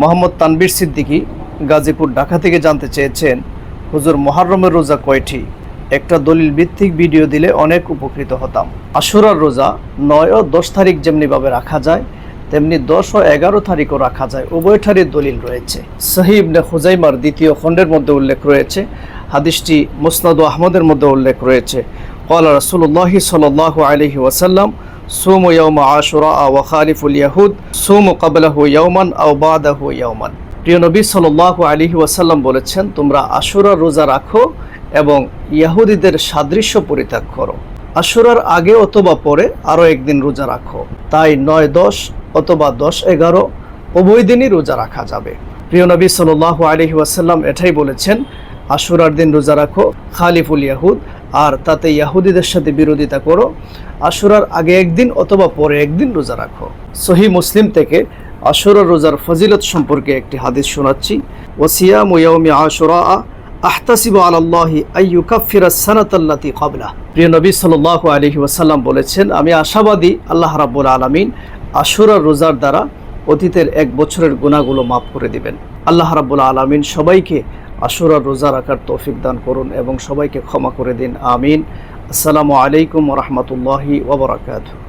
মোহাম্মদ তানবীর সিদ্দিকী গাজীপুর, ঢাকা থেকে জানতে চেয়েছেন, হুজুর মুহররমের রোজা কয়টি? একটা দলিল ভিত্তিক ভিডিও দিলে অনেক উপকৃত হতাম। আশুরার রোজা 9 ও 10 তারিখ যেমনিভাবে রাখা যায়, তেমনি 10 ও 11 তারিখও রাখা যায়। উভয়টারই দলিল রয়েছে। সহিহ ইবনে খুজাইমার 2য় খণ্ডের মধ্যে উল্লেখ রয়েছে। হাদিসটি মুসনাদ আহমদের মধ্যে উল্লেখ রয়েছে। ক্বালা রাসূলুল্লাহি সাল্লাল্লাহু আলাইহি ওয়াসাল্লাম, সুমু ইয়াওমা আশুরা ওয়া খালিফুল ইয়াহুদ, সুমু ক্বাবলাহু ইয়াওমান আও বাদাহু ইয়াওমান। প্রিয় নবী সাল্লাল্লাহু আলাইহি ওয়াসাল্লাম বলেছেন, তোমরা আশুরার রোজা রাখো এবং ইহুদিদের সাদৃশ্য পরিত্যাগ করো। আশুরার আগে অথবা পরে আরও একদিন রোজা রাখো। তাই 9-10 অথবা 10-11 উভয় দিনই রোজা রাখা যাবে। প্রিয় নবী সাল্লাল্লাহু আলাইহি ওয়াসাল্লাম এটাই বলেছেন, আশুরার দিন রোজা রাখো, খালিফুল ইয়াহুদ, আর তাতে ইহুদিদের সাথে বিরোধিতা করো। আশুরার আগে একদিন অথবা পরে একদিন রোজা রাখো। সহিহ মুসলিম থেকে আশুরার রোজার ফজিলত সম্পর্কে একটি হাদিস শোনাচ্ছি। ওয়াসিয়ামু ইয়াউমি আশুরা আহতাসিবু আলাল্লাহি আইয়ুকাফিরাস সানাতাল্লাতী ক্বাবলা। প্রিয় নবী সাল্লাল্লাহু আলাইহি ওয়াসাল্লাম বলেছেন, আমি আশাবাদী আল্লাহ রাব্বুল আলামিন আশুরার রোজার দ্বারা অতীতের 1 বছরের গুনাহগুলো মাফ করে দিবেন। আল্লাহ রাব্বুল আলামিন সবাইকে আশুরার রোজা রাখার তৌফিক দান করুন এবং সবাইকে ক্ষমা করে দিন। আমিন। আসসালামু আলাইকুম ওয়া রাহমাতুল্লাহি ওয়া বারাকাতুহু।